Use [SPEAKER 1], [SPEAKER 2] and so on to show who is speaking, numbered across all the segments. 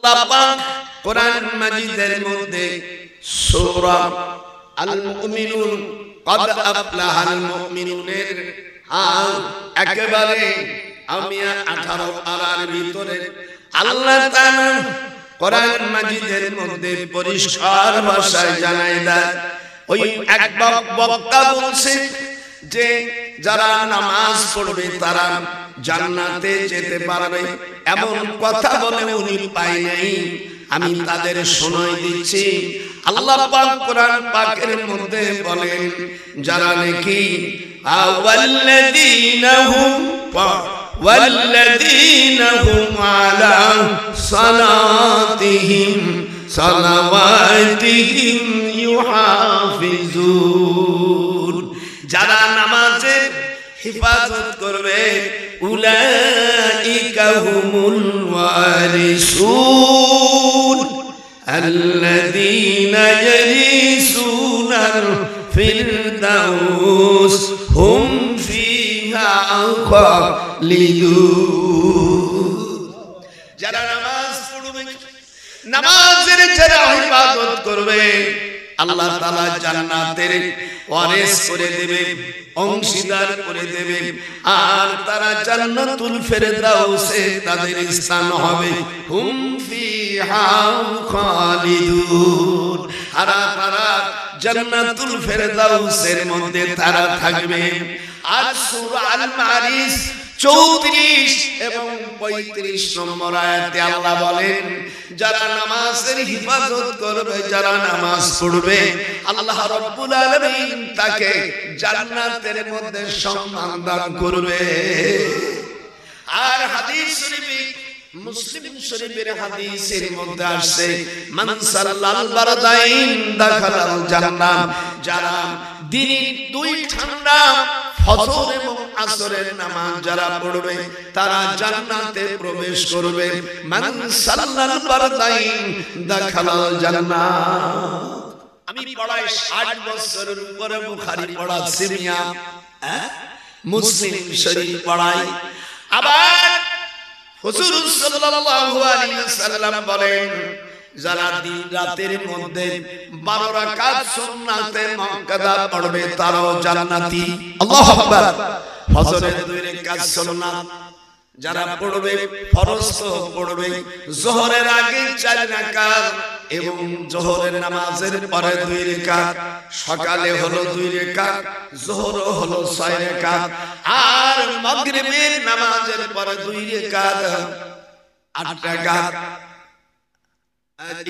[SPEAKER 1] আল্লাহ পাক কোরআন মাজিদের মধ্যে সূরা আল মুমিনুন ক্বাদ আফলাহাল মুমিনুনের একেবারে আমি 18 পারার ভিতরে আল্লাহ তাআলা কোরআন মাজিদের মধ্যে পরিষ্কার ভাষায় জানায় দেয় ওই এক বক্তা বলছে যে যারা নামাজ পড়বে তারা জান্নাতে যেতে পারবে এমন কথা বলে উনি পায় নাই আমি তাদের শোনাই দিচ্ছি আল্লাহ পাক কোরআন পাকের মধ্যে বলেন যারা নাকি والذين هم على صلاتهم صلواتهم يحافظون যারা নামাজের হিফাজত করবে উলাইকা হুমুল ওয়ারিসুন আল্লাযীনা ইয়ারিসুনাল ফিরদাউস হুম ফিহা খালিদুন যারা নামাজ পড়বে নামাজের যারা ইবাদত করবে আল্লাহ তাআলা জান্নাতের ওয়ারিস করে দেবে অংশীদার করে দেবে আর তারা জান্নাতুল ফেরদাউসে তাদের স্থান হবে হুম ফিহা খালিদুন আর তারা জান্নাতুল ফেরদাউসের মধ্যে তারা থাকবে আর সূরা আল মারিজ 34 এবং 35 নম্বর আয়াতে আল্লাহ বলেন যারা নামাজের হিফাজত করবে যারা নামাজ পড়বে আল্লাহ রাব্বুল আলামিন তাকে জান্নাতের মধ্যে সম্মান দান করবে আর হাদিস শরীফে মুসলিম শরীফের হাদিসের মধ্যে আসছে মান সাল্লাল বারদাইন দাখালাল জান্নাহ যারা দিনের দুই ঠান্ডা ফজর এবং আসরের নামাজ যারা পড়বে তারা জান্নাতে প্রবেশ করবে মান সাল্লাল বারদাইন দাখালাল জান্নাহ আমি পড়াই 60 বছরের উপরে বুখারী পড়াচ্ছি মিয়া মুসলিম শরীফ পড়াই আবার হুজুর সাল্লাল্লাহু আলাইহি ওয়াসাল্লাম বলেন যারা দিন রাতের মধ্যে 12 রাকাত সুন্নাতে মুআক্কাদা পড়বে তারাও জান্নাতি আল্লাহু আকবার ফজরের 2 রাকাত সুন্নাত যারা পড়বে ফরজ পড়বে যোহরের আগে 4 রাকাত এবং যোহরের নামাজের পরে 2 রাকাত সকালে হলো 2 রাকাত যোহর হলো 6 রাকাত আর মাগরিবের নামাজের পরে 2 রাকাত 8 রাকাত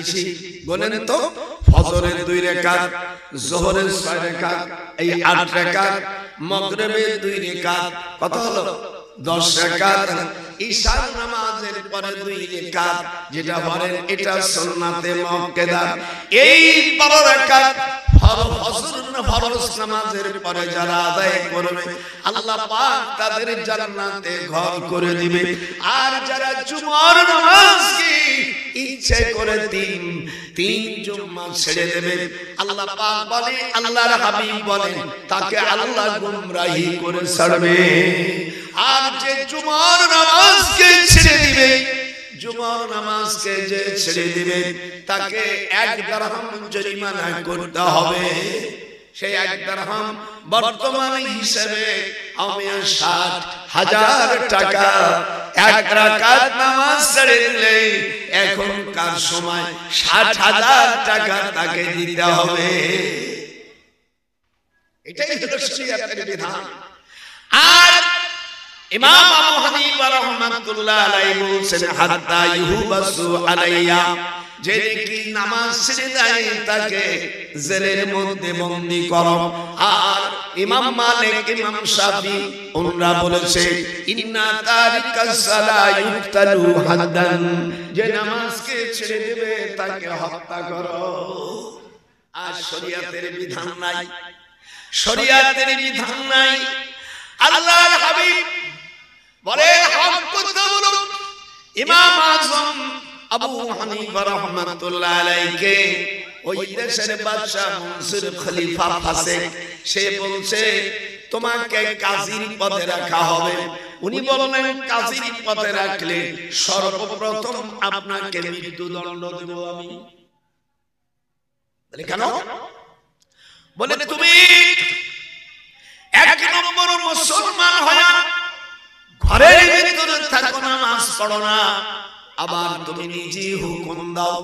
[SPEAKER 1] ইসি বলেন তো ফজরের 2 রাকাত যোহরের 6 রাকাত এই 8 রাকাত মাগরিবের 2 রাকাত কত হলো 10 রাকাত ঈশার নামাজের পরে 2 রাকাত যেটা বলেন এটা সুন্নাতে মুআক্কাদা এই 12 রাকাত ফরজ নামাজের পরে যারা আদায় করবে আল্লাহ পাক তাদের জান্নাতে ঘর করে দিবে আর যারা জুমার নামাজকে ইচ্ছে করে তিন জুমা ছেড়ে দেবে আল্লাহ পাক বলে আল্লাহর হাবিব বলেন তাকে আল্লাহ গুমরাহি করে ছাড়বে আর যে জুমার নামাজকে ছেড়ে দিবে জুমার নামাজকে যে ছেড়ে দিবে তাকে 1 দিরহাম জরিমানা করতে হবে সেই 1 দিরহাম বর্তমান হিসেবে আমি 60,000 টাকা 1 রাকাত নামাজ ছেড়ে দিলে এখনকার সময় 60,000 টাকা তাকে দিতে হবে এটাই হলো শরীয়তের বিধান আর ইমাম আবু হানিফা রাহমাতুল্লাহ আলাইহি বলেন হাত্তা ইউবাসু আলাইয়া যে ব্যক্তি নামাজ ছেড়ে দেয় তাকে জেলের মধ্যে বন্দী করো আর ইমাম মালিক ইমাম শাফি ওনারা বলেছে ইন্না তারিকাস সালা ইউক্তালু হাদ্দান যে নামাজকে ছেড়ে দেবে তাকে হত্যা করো আর শরীয়তের বিধান নাই শরীয়তের বিধান নাই আল্লাহর হাবিব বলে হক কথা বলো ইমাম আযম আবু হানিফা রাহমাতুল্লাহ আলাইহি ওই দেশের বাদশা মনসুর খলিফা ফাসেক সে বলছে তোমাকে কাজীর পদে রাখা হবে উনি বললেন কাজীর পদে রাখলে সর্বপ্রথম আপনাকে মৃত্যুদণ্ড দেব আমি। বলে কেন? বলে তুমি এক নম্বর মুসলমান হয়া ঘরের ভিতরে থাকো, নামাজ পড়ো না, আবার তুমি নিজে হুকুম দাও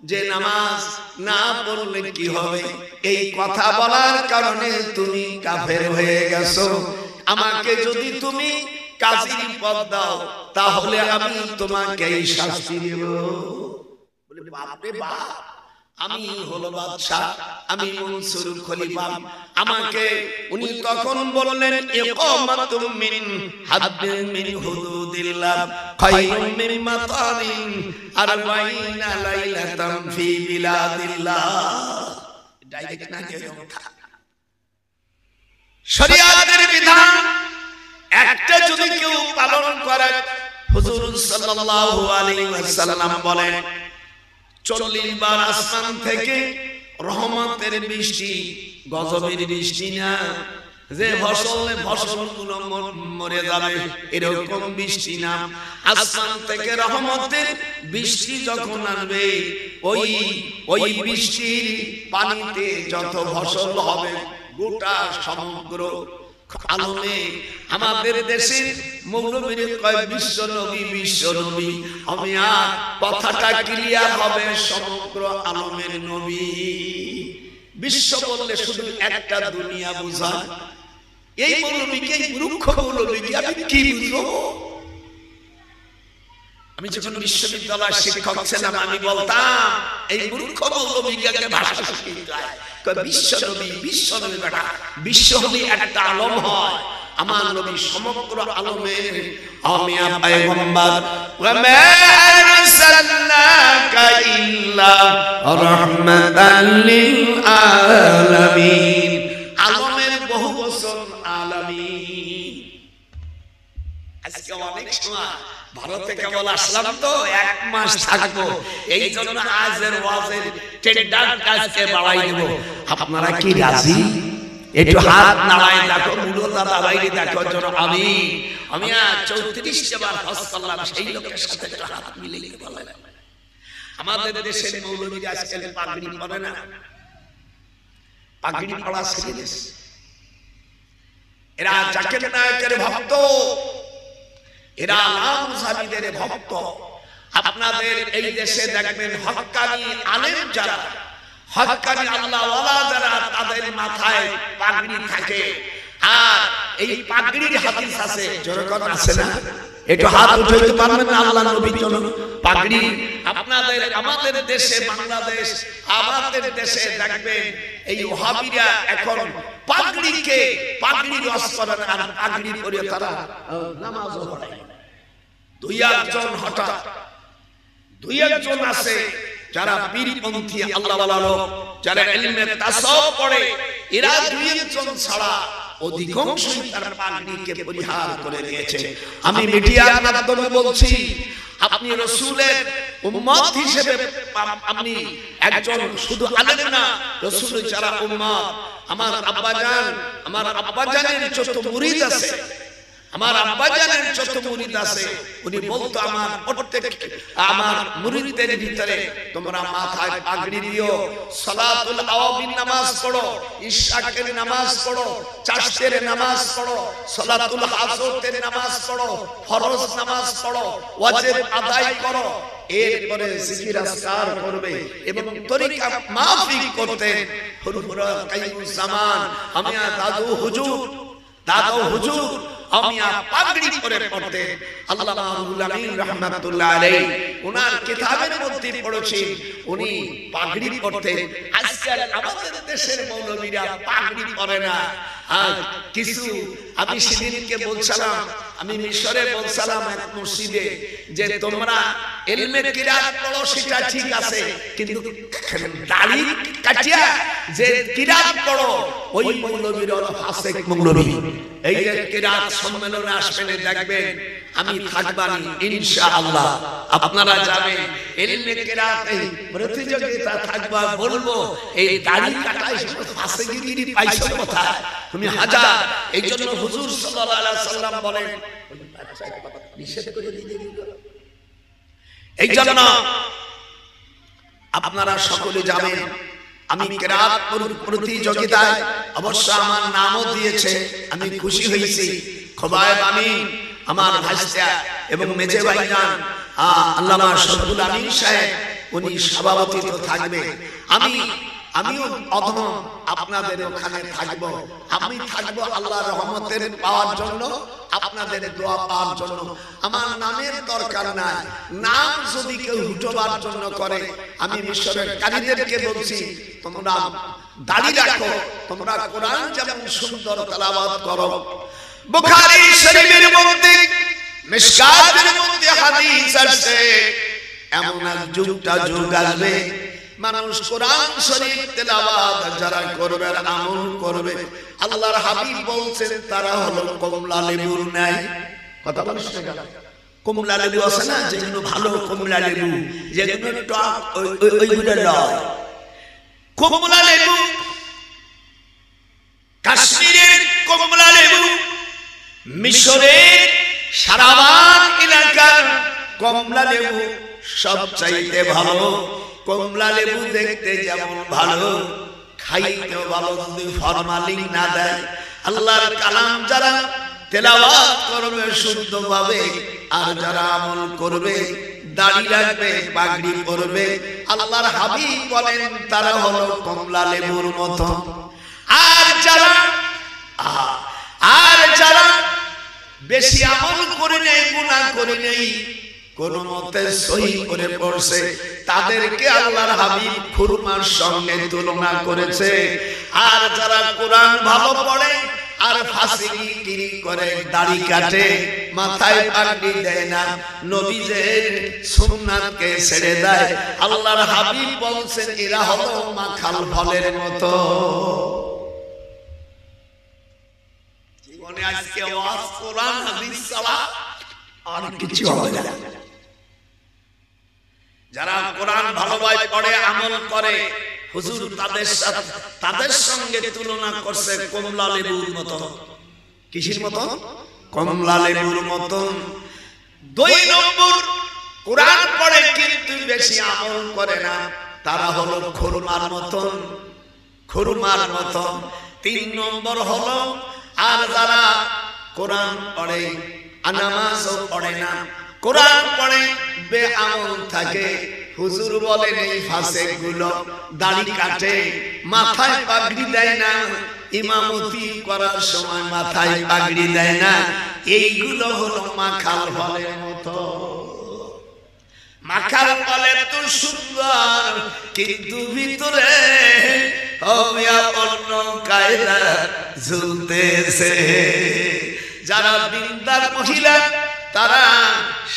[SPEAKER 1] যে নামাজ না পড়লে কি হবে। এই কথা বলার কারণে তুমি কাফের হয়ে গেছো। আমাকে যদি তুমি কাজীর পদ দাও তাহলে আমি তোমাকে এই শাস্তি দেব। বলে বাপ রে বাপ, আমি হলো বাদশা, আমি মনসুর খলিফা, আমাকে উনি তখন বললেন ইকামাতুম মিন হাদ্দিন মিন হুদুদিল্লাহ খায়রুম মিন মাতারিন আরবাইনা লাইলাতান ফি বিলাদিল্লাহ। ডাইরেক্ট না কথা, শরিয়াতের বিধান একটা যদি কেউ পালন করে, হুজুর সাল্লাল্লাহু আলাইহি ওয়াসাল্লাম বলেন 40 বার আসমান থেকে রহমতের বৃষ্টি, গজবের বৃষ্টি না, যে ফসলগুলো মরে যাবে এরকম বৃষ্টি না। আসমান থেকে রহমতের বৃষ্টি যখন আসবে, ওই বৃষ্টির পানিতে যত ফসল হবে গোটা সমগ্র আলমে, আমাদের দেশের মৌলবীর কয় বিশ্ব নবী, আমি আর কথাটা ক্লিয়ার হবে, সমগ্র আলমের নবী। বিশ্ব বললে শুধু একটা দুনিয়া বোঝায়। এই মৌলবীকে, এই মূর্খ মৌলবীকে আমি কি বুঝবো? আমি যখন বিশ্ববিদ্যালয় শিক্ষক ছিলাম আমি বলতাম এই মূর্খ মৌলবীকে ভাষা শিখতে হয়। বিশ্ব নবী বেটা, বিশ্ব হলে একটা আলম হয়, আমার নবী সমগ্র আলমের আমি পয়গম্বর। ওয়া মা আরসালনাকা ইল্লা রাহমাতাল লিল আলামিন, আলমের বহু বচন আলামিন। আজকে অনেক সময় ভারতে কেবল আসলাম তো 1 মাস থাকবো, এই জন্য আজের ওয়াজের টেন্ডার কাজকে বাড়াই দেব। আপনারা কি রাজি? একটু হাত নাড়ায় দেখো, মুড়ো দাদা বাইরে দেখো জন। আমি 34 বার হজ করলাম, সেই লোকের সাথে একটু হাত মিলিয়ে বলেন। আমাদের দেশের মৌলবীরা আজকাল পাগড়ি পরে না, পাগড়ি পরা ছেড়ে দিয়েছে। এরা জাকির নায়কের ভক্ত, এরা আলাম সাবিদের ভক্ত। আপনাদের এই দেশে দেখবেন হক্কানি আলেম যারা, হক্কানি আল্লাহ ওয়ালা যারা, তাদের মাথায় পাগড়ি থাকে। আর এই পাগড়ির হাদিস আছে, জোরকন আছে না? একটু হাত উঠাইতে পারবেন না আল্লাহ নবীর জন্য? পাগড়ি আপনাদের, আমাদের দেশে, বাংলাদেশ, আমাদের দেশে দেখবেন এই ওহাবিরা এখন পাগড়ি রস করেন, আর পাগড়ি পরে তারা নামাজও পড়ে। দুই একজন আছে যারা পীরপন্থী আল্লাহ ওয়ালা লোক, যারা ইলমে তাসাউফ পড়ে, এরা দুই একজন ছাড়া অধিকাংশই তার পাগড়িকে পরিহার করে দিয়েছে। আমি মিডিয়ার মাধ্যমে বলছি, আপনি রাসূলের উম্মত হিসেবে আপনি একজন শুধু আলেম না, রাসূলের যারা উম্মত, আমার আব্বাজানের যত মুরিদ আছে, আমার আব্বাজানের যত মুরিদ আছে, উনি বলতো আমার মুরিদদের ভিতরে তোমরা মাথায় পাগড়ি দিও, সালাতুল আওয়াবিন নামাজ পড়ো, ইশাকের নামাজ পড়ো, চাশতের নামাজ পড়ো, সালাতুল হাজতের নামাজ পড়ো, ফরজ নামাজ পড়ো, ওয়াজিব আদায় করো, এরপরে জিকির আজকার করবে এবং তরিকা মাফিক করতে। হুরহুরা কাইয়ুম জামান আমিয়া দাদু হুজুর আমিয়া পাগড়ি করে পড়তে। আল্লাহুল আমিন রাহমাতুল্লাহ আলাইহি ওনার কিতাবের মধ্যে পড়েছি উনি পাগড়ি পড়তে। আজকাল আমাদের দেশের মৌলবীরা পাগড়ি পরে না। আর কিছু আমি সেদিনকে বলছিলাম, আমি মিশরে বলছিলাম এক মসজিদে, যে তোমরা ইলমে কিরাত পড়ো সেটা ঠিক আছে, কিন্তু দাড়ি কাটিয়া যে কিরাত পড়ো ওই মৌলবীর ফাসিক মৌলবী। এই যে কিরাত সম্মেলনে আসবেন দেখবেন, আমি থাকবানি ইনশাআল্লাহ, আপনারা যাবেন, ইলমে কিরাতে প্রতিযোগিতা থাকবা, বলবো এই দাড়ি কাটাই ফাসিকগিরি পাইছো কোথায় তুমি হাজার। এই জন্য হুজুর সাল্লাল্লাহু আলাইহি সাল্লাম বলেন নিষেধ করে দিতে। এই জন্য আপনারা সকলে জানেন আমি কেরাত প্রতিযোগিতায় অবশ্য আমার নামও দিয়েছে, আমি খুশি হয়েছি। খোবায়েব আমিন আমার ভাইস্তা এবং মেজে ভাইজান আল্লামা শরফুল আমিন সাহেব উনি সভাপতিত্ব থাকবে। আমিও অধম আপনাদের ওখানে থাকব। আমি থাকবো আল্লাহর রহমতের পাওয়ার জন্য, আপনাদের দোয়া পাওয়ার জন্য। আমার নামের দরকার নাই, নাম যদি কেউ হুটোবার জন্য করে, আমি মিশরের কারীদেরকে বলছি তোমরা দাড়ি রাখো, তোমরা কোরআন যেমন সুন্দর তেলাওয়াত করো। বুখারী শরীফের মধ্যে মিশকাতের মধ্যে হাদিস আছে, এমন এক যুগ আসবে মানুষ কোরআন শরীফ তেলাওয়াত যারা করবে আর আমল করবে, আল্লাহর হাবিব বলছেন তারা হলো কমলা লেবুর ন্যায়। কথা বলিস না, কমলা লেবু আছে না যেগুলো ভালো কমলা লেবু, যেগুলো টক ওইগুলো নয়। কমলা লেবু, কাশ্মীরের কমলা লেবু, মিশরের সারাবান এলাকার কমলা লেবু সবচাইতে ভালো। কমলা লেবু দেখতে যেমন ভালো, খাইতেও ভালো যদি ফরমালিন না দেয়। আল্লাহর কালাম যারা তেলাওয়াত করবে শুদ্ধভাবে, আর যারা আমল করবে, দাড়ি রাখবে, পাগড়ি পরবে, আল্লাহর হাবিব বলেন তারা হলো কমলা লেবুর মতো। আর যারা বেশি আমল করে নেই, গুনাহ করে নেই, কোন মতে সহি করে পড়ছে, তাদেরকে আল্লাহর হাবিব খুরমার সঙ্গে তুলনা করেছে। আর যারা কোরআন ভালো পড়ে আর ফাসিকিরি করে, দাড়ি কাটে, মাথায় পাগড়ি দেয় না, নবীদের সুন্নাতকে ছেড়ে দেয়, আল্লাহর হাবিব বলছেন এরা হলো মাখাল ফলের মতো। জীবনে আজকে ওয়াজ কোরআন হাদিস ছাড়া আর কিছু হবে না। যারা কোরআন ভালোভাবে পড়ে আমল করে, হুজুর তাদের সঙ্গে তুলনা করছে কমলা লেবুর মতো। কিসের মতো? কমলা লেবুর মতো। 2 নম্বর, কোরআন পড়ে কিন্তু বেশি আমল করে না, তারা হলো খুরমার মতো, খুরমার মতো। 3 নম্বর হলো, আর যারা কোরআন পড়ে নামাজও পড়ে না, কোরআন পড়ে বেআমল থাকে, হুজুর বলেন এই ফাসিক গুলো দাড়ি কাটে, মাথায় পাগড়ি দেয় না, ইমামতি করার সময় মাথায় পাগড়ি দেয় না, এইগুলো হলো মাখাল ফলের মতো। মাখাল ফলের তো সুন্দর, কিন্তু ভিতরে অন্য কায়দা ঝুলতেছে। যারা দিনদার মহিলা তারা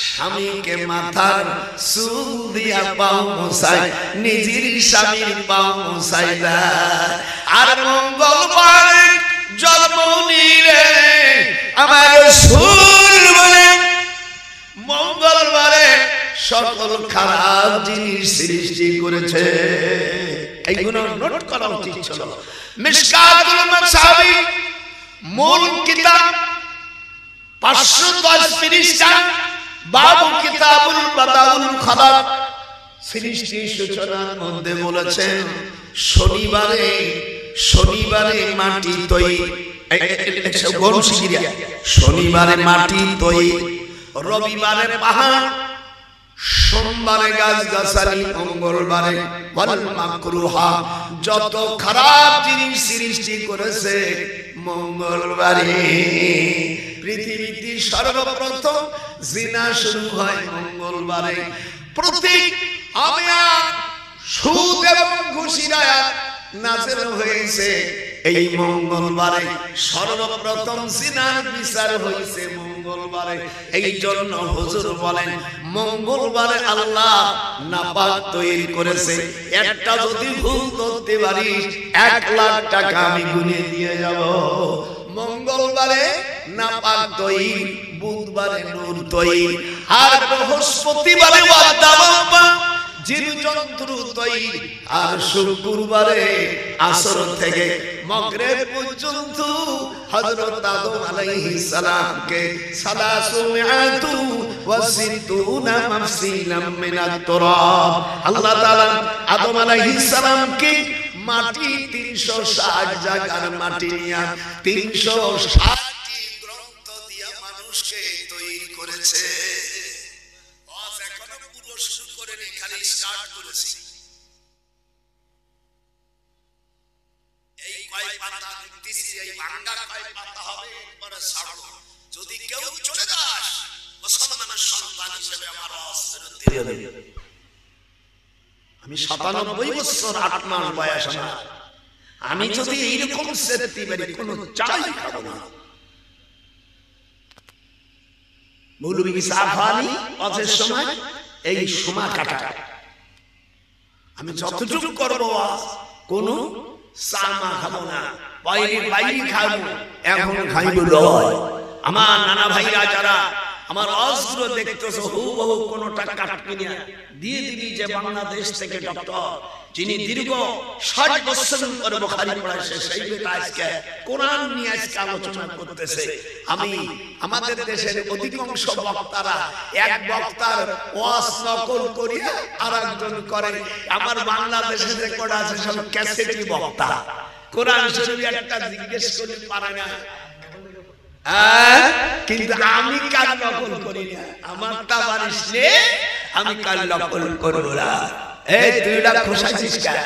[SPEAKER 1] স্বামীকে মাথার চুল দিয়া পাও মোছায়, নিজের স্বামীর পাও মোছায় না। আর মঙ্গলবারে জন্ম নিলে আমার সুর বলে, মঙ্গলবারে সকল খারাপ জিনিস সৃষ্টি করেছে। এইগুলো নোট করা উচিত ছিল। মিশকাতুল মাসাবি মূল কিতাব 510 পৃষ্ঠা, বাবু কিতাবুল বাদাউল খালাক, সৃষ্টি সূচনার মধ্যে বলেছেন শনিবারে মাটি তৈরি, শনিবারে মাটি তৈরি, রবিবারে পাহাড়, সোমবারে গাছ গাছালি, মঙ্গলবারে ওয়াল মাকরুহা, যত খারাপ জিনিস সৃষ্টি করেছে মঙ্গলবারে। পৃথিবীতে সর্বপ্রথম জিনা শুরু হয় মঙ্গলবারে। প্রতীক আয়াত, সুদ এবং ঘুষের আয়াত নাযিল হয়েছে এই মঙ্গলবারে। সর্বপ্রথম জিনার বিচার হয়েছে মঙ্গলবারে। এই জন্য হুজুর বলেন মঙ্গলবারে আল্লাহ নাপাক তৈরি করেছে। একটা যদি ভুল করতে পারিস 1 লাখ টাকা আমি গুনে দিয়ে যাব। মঙ্গলবারে নাপাক তৈরি, বুধবারে নূর তৈরি, আর বৃহস্পতিবারে ওয়াদাবা জীবজন্তু তৈরি, আর শুক্রবারে আসর থেকে মাগরিব পর্যন্ত হযরত আদম আলাইহিস সালামকে 360 মাফসিলাম মিনাত তুরাব আল্লাহ তাআলা আদম আলাইহিস সালামকে মাটি 360 জায়গার মাটি নিয়া 360টি গ্রন্থ দিয়া মানুষকে তৈরি করেছে। আজ এখনো পুরো শুরু করেনি, খালি স্টার্ট করেছি। এই কয় পাতা দেখতেছি, এই ভাঙা কয় পাতা হবে, পরে ছাড়বো। যদি কেউ চলে যাস মুসলমানের সন্তান হিসেবে আমার অস্ত্র দিয়ে দেবে। আমি 97 বছর 8 মাস বয়স আমার, আমি যদি এইরকম সেরতি বাড়ি কোনো চাই খাবো না। মৌলভী সাহাবানি অজের সময় এই সময় কাটা, আমি যতটুকু করবো কোনো সামা খাবো না, বাইরে খাবো, এখন খাইব লয়। আমার নানা ভাইরা যারা আমার অস্ত্র দেখতেছো, হুবহু কোনটা কাটকে নিয়ে দিয়ে দিবি যে বাংলাদেশ থেকে ডক্টর যিনি দীর্ঘ 60 বছর পরে বুখারী পড়াইছে, সেই বেটা আজকে কোরআন নিয়ে আজকে আলোচনা করতেছে। আমি আমাদের দেশের অধিকাংশ বক্তারা এক বক্তার ওয়াজ নকল করিয়া আরেকজন করে। আমার বাংলাদেশে যে কোড আছে সব ক্যাসেটি বক্তা, কোরআন শরীফ একটা জিজ্ঞেস করে পারে না। কিন্তু আমি কাল নকল করি না, আমার তাবারিশ নে আমি কাল নকল করব না। এই তুইটা খোসাইছিস কেন?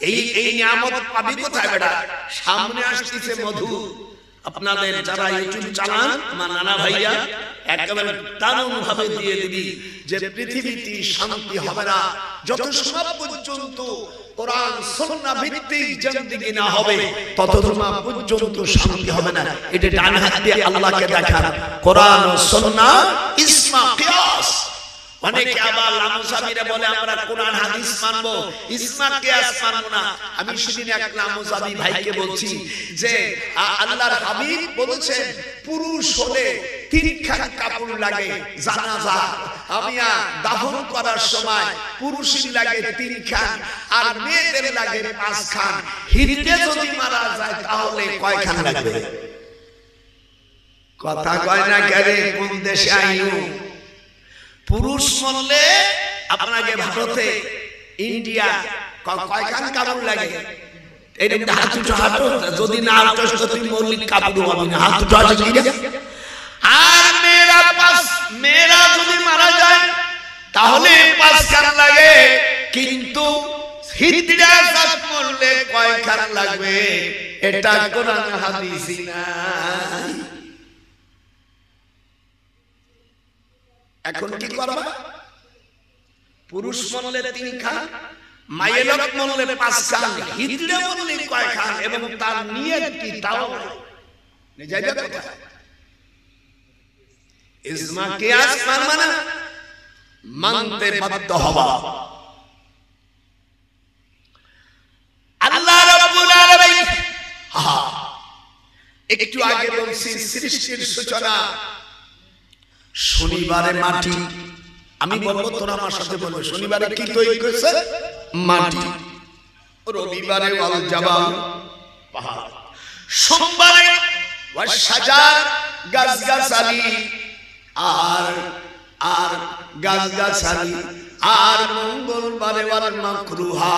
[SPEAKER 1] এই নিয়ামত পাবি কোথায় বেটা? সামনে আসতেছে মধু। আপনাদের যারা ইউটিউব চালান আমার নানা ভাইয়া একেবারে দারুণ ভাবে দিয়ে দিবি যে পৃথিবীতে শান্তি হবে না যত সময় পর্যন্ত কোরআন সুন্নাহ ভিত্তিক জিন্দেগি না হবে, ততদিন পর্যন্ত শান্তি হবে না। এটা ডান হাত দিয়ে আল্লাহকে দেখান, কোরআন ও সুন্নাহ ইসমা কিয়াস। অনেকে আবার লামুসাবিরে বলে আমরা কোরআন হাদিস মানবো, ইসমা কিয়াস মানবো না। আমি সেদিন এক লামুসাবি ভাইকে বলছি যে আল্লাহর হাবিব বলেছেন পুরুষ হলে 3 খান কাপড় লাগে জানাজা, আমি দাফন করার সময় পুরুষের লাগে 3 খান আর মেয়েদের লাগে 5 খান। হিন্দে যদি মারা যায় তাহলে কয় খান লাগবে? কথা কয় না কেরে? কোন দেশে আইনু? পুরুষ মরলে আপনাকে ভারতে ইন্ডিয়া কয়খান কাপড় লাগে? এটা হাত উঠো, হাত যদি না উঠোস তো তুই মৌলিক কাপড় হবে না, হাত উঠো আছে কি? আর মেয়েরা যদি মারা যায় তাহলে 5 খান লাগে, কিন্তু হিজড়া জাত মরলে কয়খান লাগবে? এটা কোরআন হাদিসে নাই। এখন কি করবা? পুরুষ মরলে 3 খান, মায়ের মরলে 5 খান, হিজড়া মরলে কয় খান এবং তার নিয়ত কি তাও যাইবে কোথায়? ইসমা কিয়াস মানবা না, মানতে বাধ্য হবা। আল্লাহ রাব্বুল আলামিন একটু আগে বলছি সৃষ্টির সূচনা। শনিবারে মাটি, আমি বলবো তোরা আমার সাথে বলবো, শনিবারে কি তৈরি করেছে? মাটি। রবিবারে ওয়াল জাবাল পাহাড়, সোমবারে ওয়াস শাজার গাছগাছালি আর গাছগাছালি, আর মঙ্গলবারে ওয়াল মাকরুহা,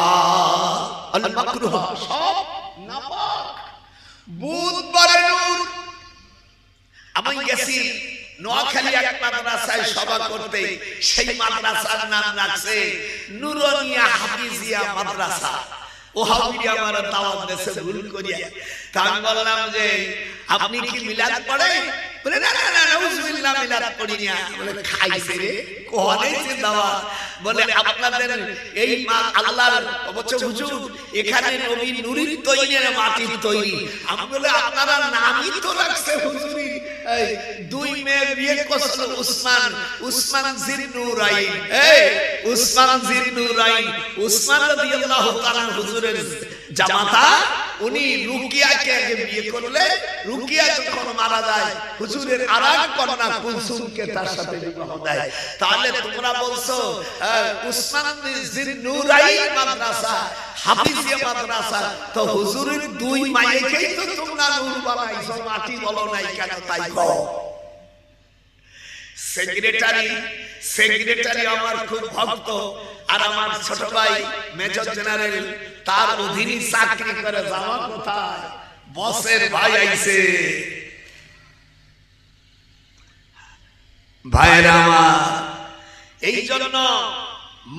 [SPEAKER 1] আল মাকরুহা সব নাপাক। বুধবারে নূর। আমি গেছি নোয়াখালী এক মাদ্রাসায় সভা করতে, সেই মাদ্রাসার নাম রাখছে নুরানিয়া হাফিজিয়া মাদ্রাসা। ওহাবি আমার দাওয়াত দেশে ভুল করিয়া, তা আমি বললাম যে আপনি কি মিলাদ পড়েন? বলে না না না, নাউজুবিল্লাহ, মিলাদ পড়ি না। বলে খাইছে রে, কোহানেছে দাওয়াত। বলে আপনাদের এই আল্লাহর বলছে হুজুর এখানে নবী নূরের তৈরি মাটির তৈরি। আমি বলে আপনারা নামই তো রাখছে হুজুরি, এই 2 মেয়ে বিয়ে করছিল উসমান জিন্নুরাইন, এই উসমান জিন্নুরাইন, উসমান রাদিয়াল্লাহু তাআলা হুজুরের জামাতা উনি রুকিয়াকে আগে বিয়ে করলে রুকিয়া যখন মারা যায় হুজুরের আরেক কন্যা কুলসুমকে তার সাথে বিবাহ দেয়। তাহলে তোমরা বলছো উসমান জিন্নুরাইন মাদ্রাসা হাফিজিয়া মাদ্রাসা, তো হুজুরের দুই মায়েকেই তো তোমরা নূর বানাইছো, মাটি বলো নাই কেন? তাই কও। সেক্রেটারি আমার খুব ভক্ত, আর আমার ছোট ভাই মেজর জেনারেল তার অধীনে চাকরি করে, যাওয়া কোথায়? বসের ভাই আইছে। ভাইরা আমার, এই জন্য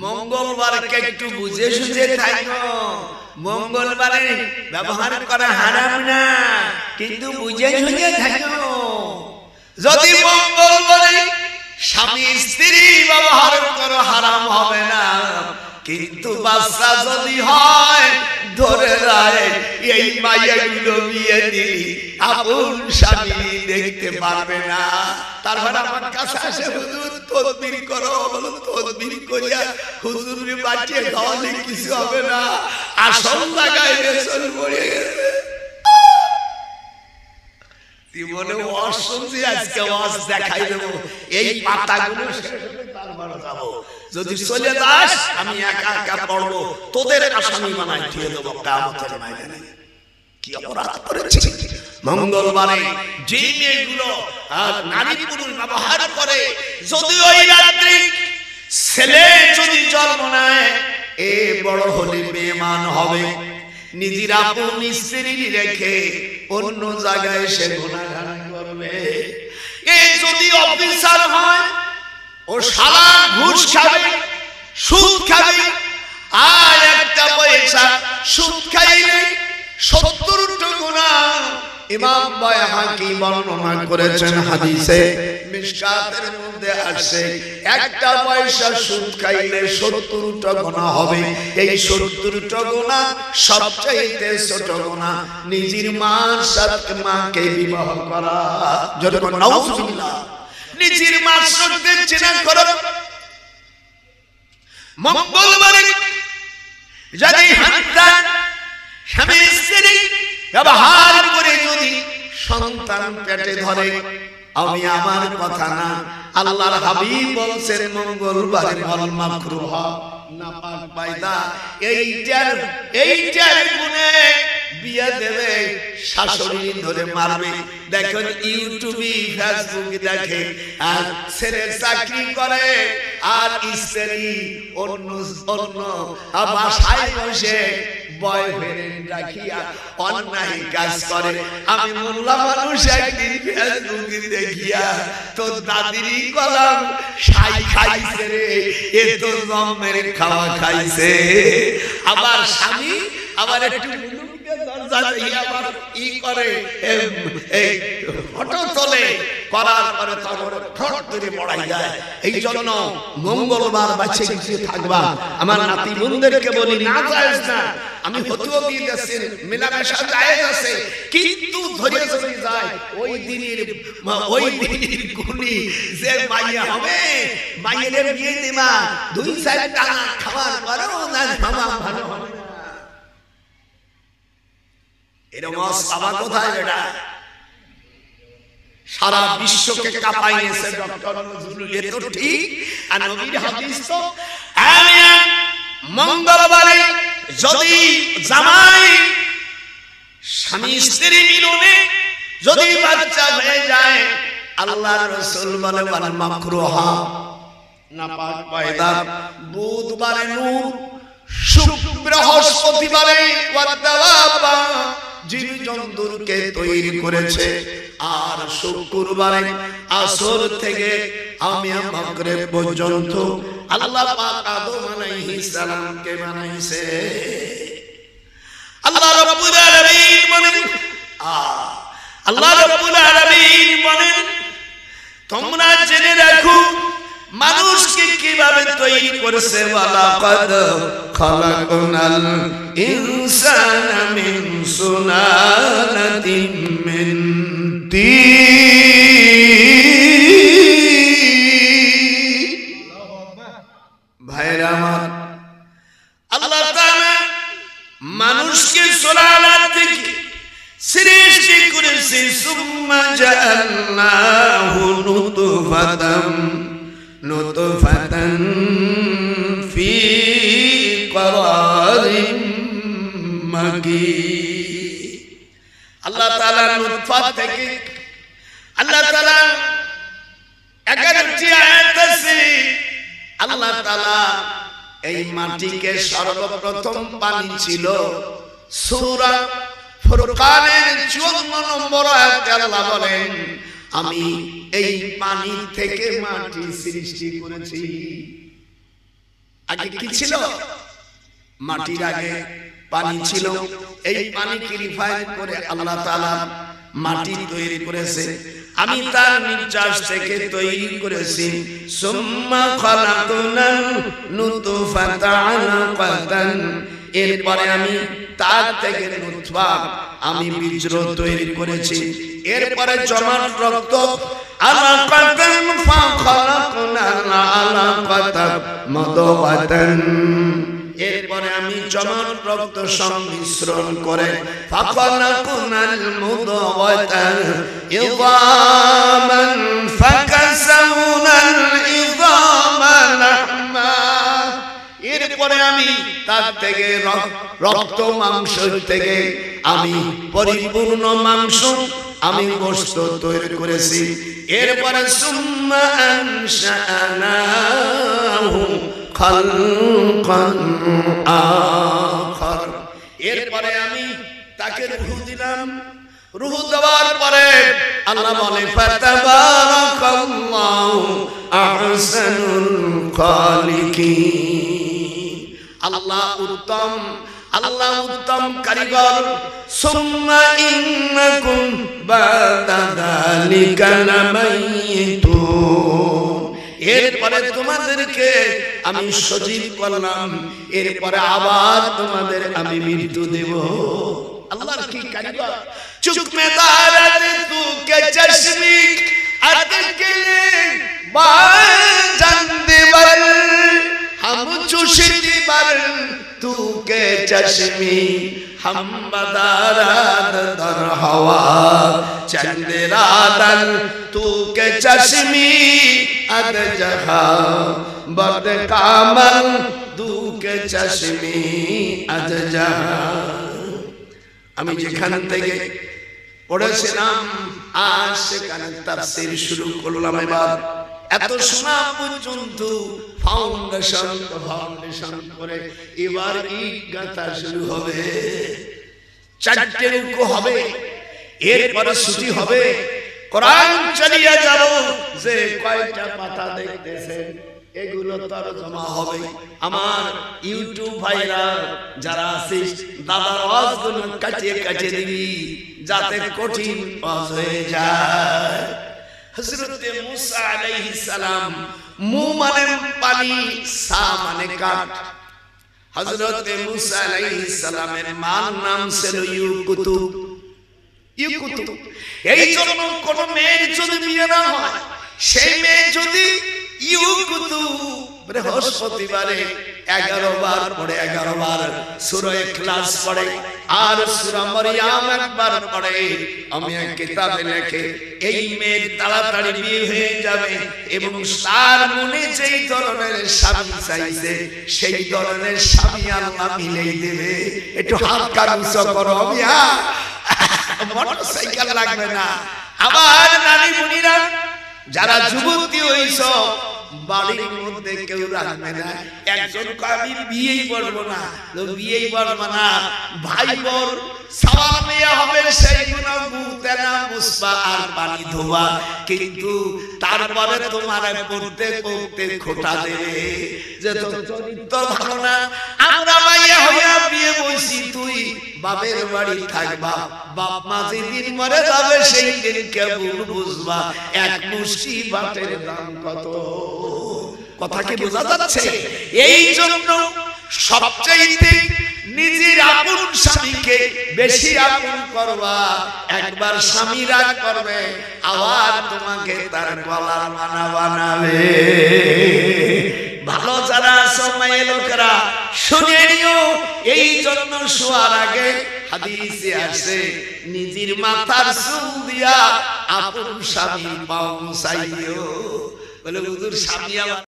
[SPEAKER 1] মঙ্গলবারকে একটু বুঝে সুঝে থাকো। মঙ্গলবারে ব্যবহার করা হারাম না, কিন্তু বুঝে সুঝে থাকো। যদি মঙ্গলবারে স্বামী স্ত্রী ব্যবহার করো হারাম হবে না, কিন্তু বাচ্চা যদি হয় ধরে রায় এই মাইয়াগুলো বিয়ে দিলি আপন স্বামী দেখতে পারবে না। তারপর আমার কাছে আসে, হুজুর তদবির করো। বলো তদবির করিয়া হুজুরের বাঁচিয়ে খাওয়ালে কিছু হবে না, আসল জায়গায় রেশন পড়ে গেছে। জীবনে ওয়াজ শুনছি, আজকে ওয়াজ দেখাই দেবো। এই পাতাগুলো তারপরে যাবো। যদি চলে যাস আমি একা একা পড়বো, তোদের আসামি বানাই দিয়ে দেবো কিয়ামতের ময়দানে। কি অপরাধ করেছি? মঙ্গলবারে যে মেয়েগুলো নারী পুরুষ ব্যবহার করে, যদি ওই রাত্রি ছেলে যদি জন্ম নেয়, এ বড় হলে বেঈমান হবে। নিজের আপন স্ত্রী রেখে অন্য জায়গায় সে গুনাহ করবে। এ যদি অফিসার হয়, ও সারা ঘুষ খাবে, সুদ খাবে, আর একটা পয়সা সুদ খাইলে 70টা গুনাহ। ইমাম বাইহাকি বর্ণনা করেছেন হাদিসে, মিশকাতের মধ্যে আসে, একটা পয়সা সুদ খাইলে 70টা গুনাহ হবে। এই 70টা গুনাহ সবচেয়ে ছোট গুনাহ নিজের মার সাথে মাকে বিবাহ করা। যখন নাউজুবিল্লাহ, নিজের মার সাথে জিনা করা। মঙ্গলবারে যদি সন্তান স্বামী স্ত্রী ব্যবহার করে যদি সন্তান পেটে ধরে, আমি আমার কথা না, আল্লাহর হাবিব বলছেন মঙ্গলবারে মল মাকরুহ নাপাক পয়দা, এইটার গুণে বিয়ে দেবে, শাশুড়ি ধরে মারবে। দেখুন ইউটিউবে ফেসবুকে দেখে, আর ছেলে চাকরি করে আর স্ত্রী অন্য বাসায় বসে বয়ফ্রেন্ড রাখিয়া অন্যায় কাজ করে। আমি মোল্লা মানুষ একদিন ফেসবুকে দেখিয়া তো দাদিরই কলাম সাই খাইছে রে, এ তো জমের খাওয়া খাইছে। আবার স্বামী আবার একটু এই জন্য মঙ্গলবার বাঁচে গিয়ে থাকবা। আমার নাতি বোনদেরকে বলি, না জায়েজ না, আমি ফতোয়া দিয়ে যাচ্ছি, মেলামেশা জায়েজ আছে, কিন্তু ধরে ধরে যায় ওই দিনের গুণী যে মাইয়া হবে, মাইয়ের বিয়ে দিবা, 2-4 টাকা খাবার করো না, খাওয়া ভালো হবে না। এরকম অবস্থা কোথায় বেটা? সারা বিশ্বকে কাঁপাইছে ডক্টর নজরুল, এ তো ঠিক। আর নবীর হাদিস তো মঙ্গলবারে যদি জামাই স্বামী স্ত্রী মিলনে যদি বাচ্চা হয়ে যায়, আল্লাহর রাসূল বলে ওয়াল মাকরুহা নাপাক পয়দা। বুধবারে নূর, বৃহস্পতিবারে ওয়াদাওয়াবা জীব জন্তুকে তৈরি করেছে, আর শুক্রবারে আসর থেকে আমিয়া মাগরিব পর্যন্ত আল্লাহ পাক আদম আলাইহিস সালামকে বানাইছে। আল্লাহ রাব্বুল আলামিন বলেন, আল্লাহ রাব্বুল আলামিন বলেন, তোমরা জেনে রাখো মানুষকে কিভাবে তৈরি করেছে। ওয়ালাকাদ খালাকনাল ইনসানা মিন সুলালাতিন মিন তিন। ভাইরা আমার, আল্লাহ তাআলা মানুষকে সুলালা থেকে সৃষ্টি করেছি সুম্মা জাআলনাহু নুতফাতান ফি করারিম মাকিন। আল্লাহ তাআলা নুতফা থেকে আল্লাহ তাআলা 11টি আয়াত আছে। আল্লাহ তাআলা এই মাটিকে সর্বপ্রথম পানি ছিল। সূরা ফুরকানের 54 নম্বর আয়াতে আল্লাহ বলেন, আমি এই পানি থেকে মাটি সৃষ্টি করেছি। আগে কি ছিল? মাটির আগে পানি ছিল। এই পানিকে রিফাইন করে আল্লাহ তাআলা মাটি তৈরি করেছে। আমি তার নির্যাস থেকে তৈরি করেছি। সুম্মা খালাকনাল নুতফাতা আলাকাতান, এরপরে আমি তার থেকে নুতফা আমি বীর্য তৈরি করেছি। এরপরে জমাট রক্ত আলাকাতান ফাখালাকনাল আলাকাতা মুদগাতান, এরপরে আমি জমাট রক্ত সংমিশ্রণ করে ফাখালাকনাল মুদগাতা ইযামান ফাকাসাউনাল ইযামা লাহমা, এরপরে আমি তার থেকে রক্ত মাংস থেকে আমি পরিপূর্ণ মাংস আমি গোশত তৈরি করেছি। এরপরে সুম্মা আনশানাহু খালকান আখার, এরপরে আমি তাকে রূহ দিলাম। রূহ দেওয়ার পরে আল্লাহ বলে ফাতাবারাকাল্লাহু আহসানুল খালিকিন, আল্লাহ উত্তম কারিগর। সুম্মা ইন্নাকুম বাদা যালিকা লামাইতুন, এরপরে তোমাদেরকে আমি সজীব করলাম, এরপরে আবার তোমাদের আমি মৃত্যু দেব। আল্লাহর কি কারিগর! চুকমে দারাত তু কে চশমি আতকে বাজন্দ বল हम चुशिदी बर तू के चश्मी हम बदारात दर हवा चंद्रादल तू के चश्मी अद जहा बद कामल तू के चश्मी अद जहा। আমি যেখান থেকে পড়েছিলাম আজ সেখানে তাফসীর শুরু করলাম। এবার এত শোনা পর্যন্ত ফাউন্ডেশন করে এবার ইট গাঁথা শুরু হবে। 4টে রুকু হবে, এরপরে ছুটি হবে, কোরআন চালিয়ে যাব। যে কয়টা পাতা দেখতেছেন এগুলো তরজমা হবে। আমার ইউটিউব ভাইরা যারা আছিস, দাদার ওয়াজগুলো কাটিয়ে কাটিয়ে দিবি যাতে কঠিন ওয়াজ হয়ে যায়। হযরত মুসা আলাইহিস সালাম, মু মানে পানি, সা মানে কাঠ। হযরত মুসা আলাইহিস সালামের মার নাম ছিল ইউকুতুব। এই জন্য কোন মেয়ের যদি বিয়ে না হয়, সেই মেয়ে যদি ইউকুতুব বৃহস্পতিবারে 11 বার পড়ে, 11 বার সূরা ইখলাস পড়ে আর সূরা মারইয়াম একবার পড়ে, আমি এক কিতাবে লেখে এই মেয়ের তাড়াতাড়ি বিয়ে হয়ে যাবে এবং তার মনে যেই ধরনের স্বামী চাইছে সেই ধরনের স্বামী আল্লাহ মিলিয়ে দেবে। একটু হাত কাগুছ করো, মিয়া মোটরসাইকেল লাগবে না। আবার নানি মুনিরা যারা যুবতী হইছো, বাড়ির মধ্যে কেউ রাখবে না। একজন আমি বিয়েই বলবো না, বিয়েই বলবো না, ভাই বোর সওয়াল নেওয়া হবে সেইগুলো মুতেনা মুসবা আর পানি ধোয়া, কিন্তু তারপরে তোমার পড়তে পড়তে খোটা দেবে যে তোর চরিত্র ভালো না। আমরা মাইয়া হইয়া বিয়ে বসি, তুই বাপের বাড়ি থাকবা, বাপ মা যেদিন মরে যাবে সেই দিন কেবল বুঝবা এক মুষ্টি ভাতের দাম কত। কথা কি বোঝা যাচ্ছে? এই জন্য সবচাইতে নিজের আপন স্বামীকে বেশি আপন করবা। একবার স্বামী রাগ করবে, আবার তোমাকে তার গলার মালা বানাবে। ভালো যারা সময় লোকেরা শুনে নিও, এই জন্য শোয়ার আগে হাদিসে আছে নিজের মাথার চুল দিয়া আপন স্বামীর পাও মুছাইও বলে হুজুর স্বামী আমার